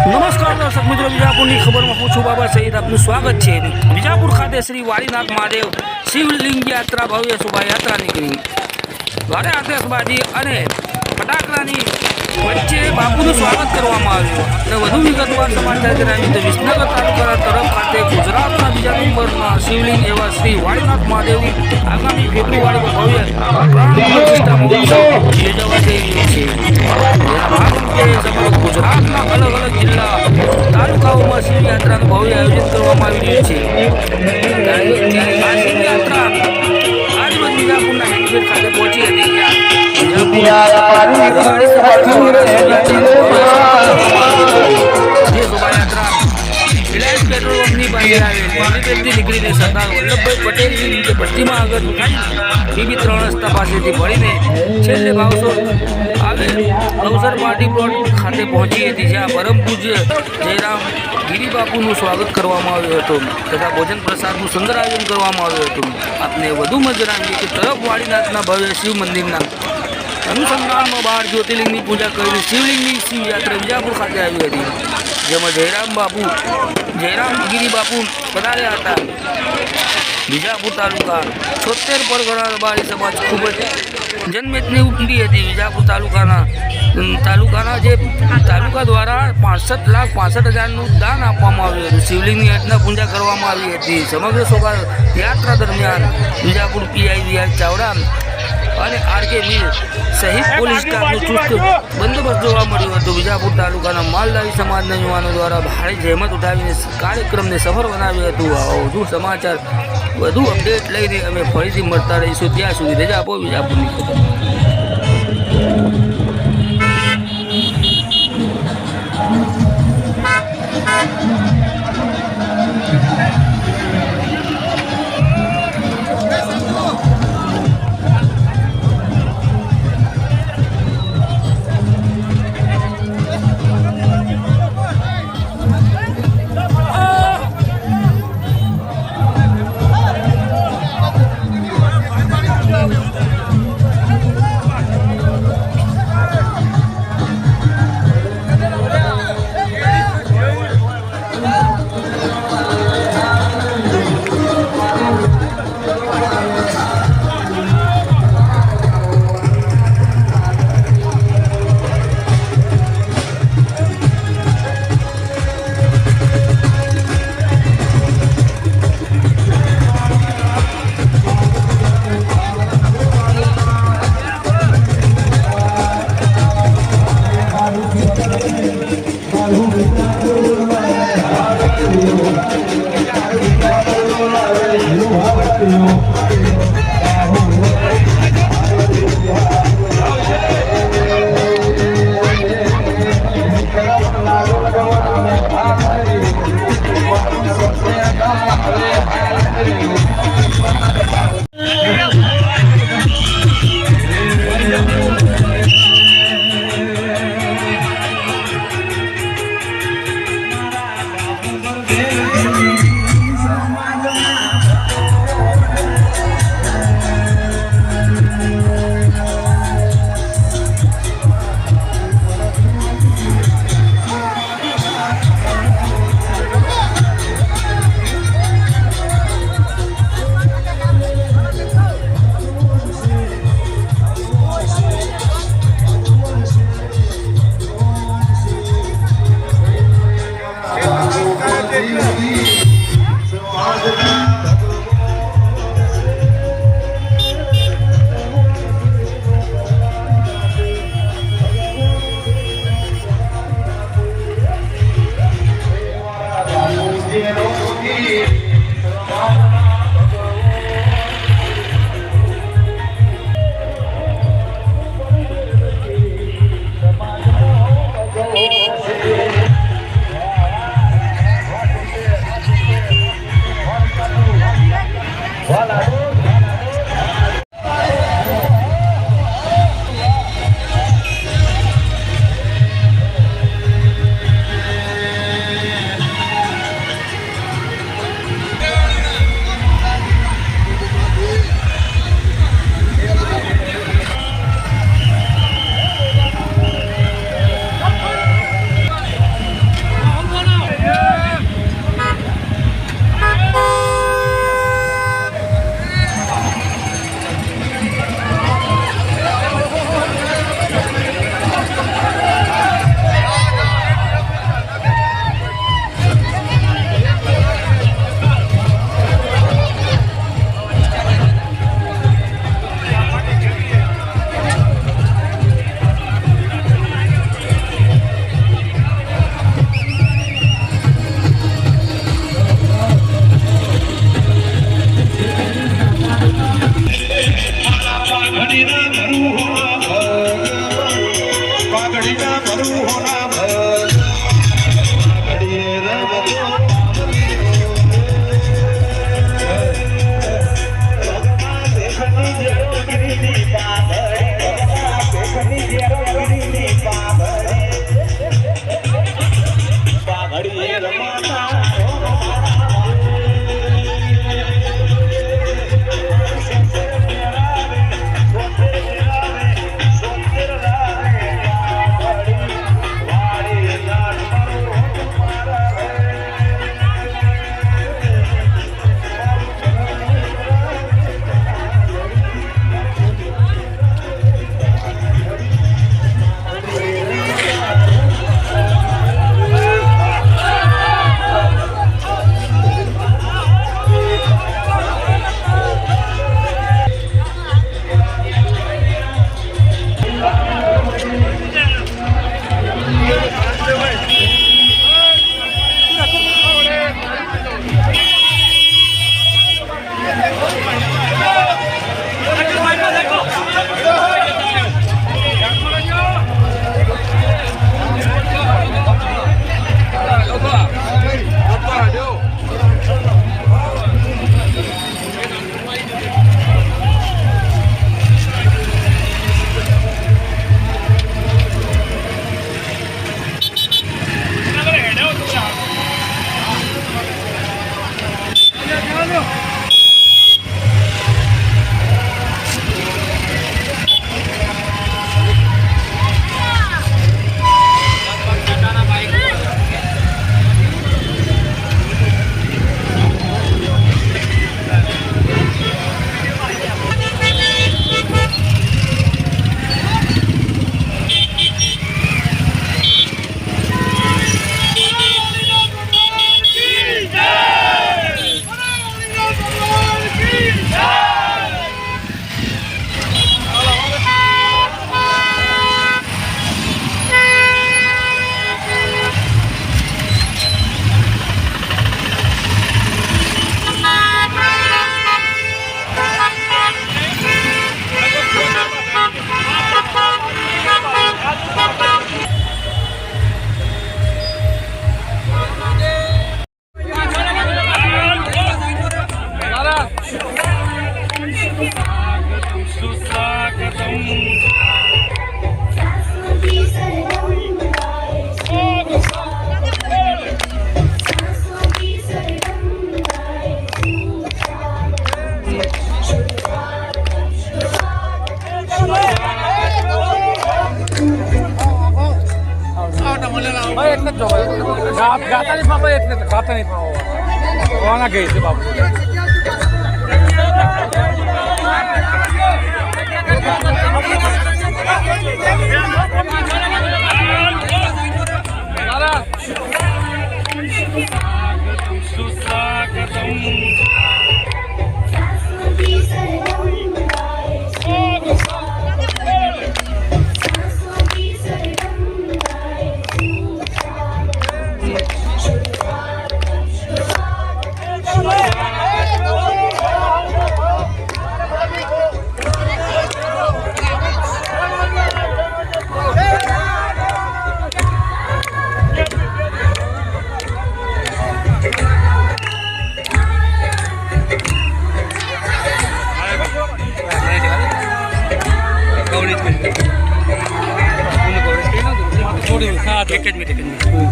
નમસ્કાર દર્શક મિત્રો, વિજાપુરની ખબરમાં હું છું બાબા સહિત આપનું સ્વાગત છે। વિજાપુર ખાતે શ્રી વાડીનાથ મહાદેવ શિવલિંગ યાત્રા ભવ્ય શોભાયાત્રા નીકળી ભારે આતશબાજી અને ફટાકડાની વચ્ચે બાપુનું સ્વાગત કરવામાં આવ્યું। અને વધુ વિગતવાર સમાચાર જણાવીએ તો વિસનગર તાલુકાના તરફ ખાતે ગુજરાતના બીજા નંબરના શિવલિંગ એવા શ્રી વાડીનાથ મહાદેવની આગામી ફેબ્રુઆરીમાં ભવ્ય પ્રાણ પ્રતિષ્ઠા મહોત્સવ યોજાવા જઈ રહ્યો છે। ગુજરાતના અલગ અલગ જિલ્લા તાલુકાઓમાં શિવયાત્રાનું ભવ્ય આયોજન કરવામાં આવી રહ્યું છે। આ શિવયાત્રા આજ રોજ વિજાપુરના હેલીપેડ ખાતે પહોંચી હતી। પેટ્રોલ પંપની પાસે આવેલ હેલીપેડથી નીકળીને સરદાર વલ્લભભાઈ પટેલની નીચે ભટ્ટીમાં આગળ બીબી 3 રસ્તા પાસેથી ભળીને છેલ્લે ભાવસોર આવેલ અવસર પાર્ટી પ્લોટ ખાતે પહોંચી હતી, જ્યાં પરમ પૂજ્ય જયરામ ગિરિબાપુનું સ્વાગત કરવામાં આવ્યું હતું તથા ભોજન પ્રસાદનું સુંદર આયોજન કરવામાં આવ્યું હતું। આપને વધુમાં જણાવીએ કે તરફ વાડીનાથના ભવ્ય શિવ મંદિરના અનુસંધાનમાં 12 જ્યોતિર્લિંગની પૂજા કરીને શિવલિંગની શિવયાત્રા વિજાપુર ખાતે આવી હતી, જેમાં જયરામ ગિરિબાપુ પધાર્યા હતા। વિજાપુર તાલુકા 76 પરગણા રબારી સમાજ ખૂબ જ જનમેદની ઉમટી હતી। વિજાપુર તાલુકા દ્વારા 65,65,000નું દાન આપવામાં આવ્યું હતું। શિવલિંગની અર્ચના પૂજા કરવામાં આવી હતી। સમગ્ર શોભાયાત્રા દરમિયાન વિજાપુર પીઆઈ વીઆર ચાવડા અને આરકે મીર સહિત પોલીસ સ્ટાફનું ચુસ્ત બંદોબસ્ત જોવા મળ્યો હતો। વિજાપુર તાલુકાના માલધારી સમાજના યુવાનો દ્વારા ભારે જહેમત ઉઠાવીને કાર્યક્રમને સફળ બનાવ્યું હતું। વધુ સમાચાર વધુ અપડેટ લઈને અમે ફરીથી મળતા રહીશું। ત્યાં સુધી રજા આપો વિજાપુરની ખબર। ગાતા નહીં બાપા, એટલે ગાતા નહીં કોના ગઈ છે બાપુ.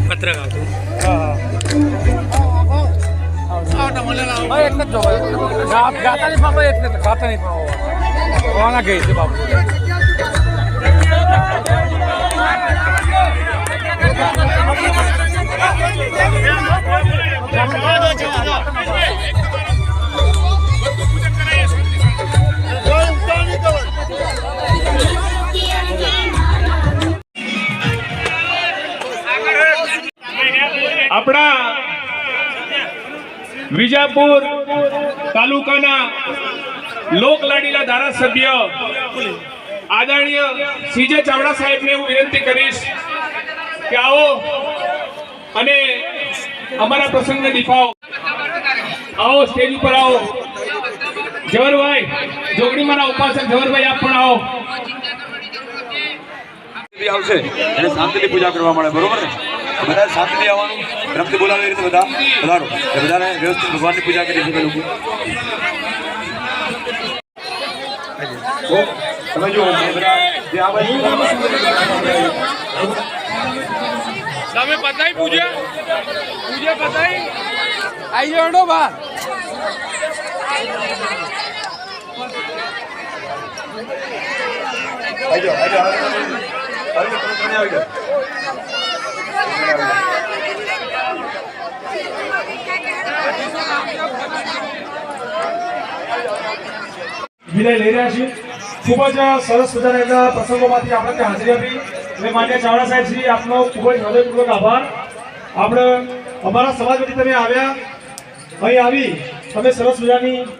પત્રકાર એટલે જ ગાતા નહીં બાપા, એટલે ગાતા નહીં કોના ગઈ છે બાપુ. આપણા વિજાપુર તાલુકાના લોકલાડીલા ધારાસભ્ય આદરણીય સીજે ચાવડા સાહેબને હું વિનંતી કરીશ કે આવો અને અમારા પ્રસંગને દીપાવો. આવો, સ્ટેજ ઉપર આવો. જવરભાઈ, જોગણીમાંના ઉપાસક જવરભાઈ, આપ પણ આવો. આવશે એને શાંતિથી પૂજા કરવા મળે, બરોબર ને? બધા શાંતિથી આવવાનું, રમતી બોલાવી રીતે બધા પધારો, બધાને વ્યવસ્થિત ભગવાનની પૂજા કરી શકે લોકો. તમે જુઓ જે આ બાજુ તમે પતાઈ પૂજા પતાઈ આવી જાઓ બા. વિદાય લઈ રહ્યા છીએ. ખૂબ જ સરસ મજાના પ્રસંગોમાંથી આપણે હાજરી આપી એટલે માન્ય ચાવડા સાહેબ શ્રી આપનો ખૂબ જ હૃદયપૂર્વક આભાર. આપણે અમારા સમાજ વતી તમે આવ્યા, અહીં આવી તમે સરસ મજાની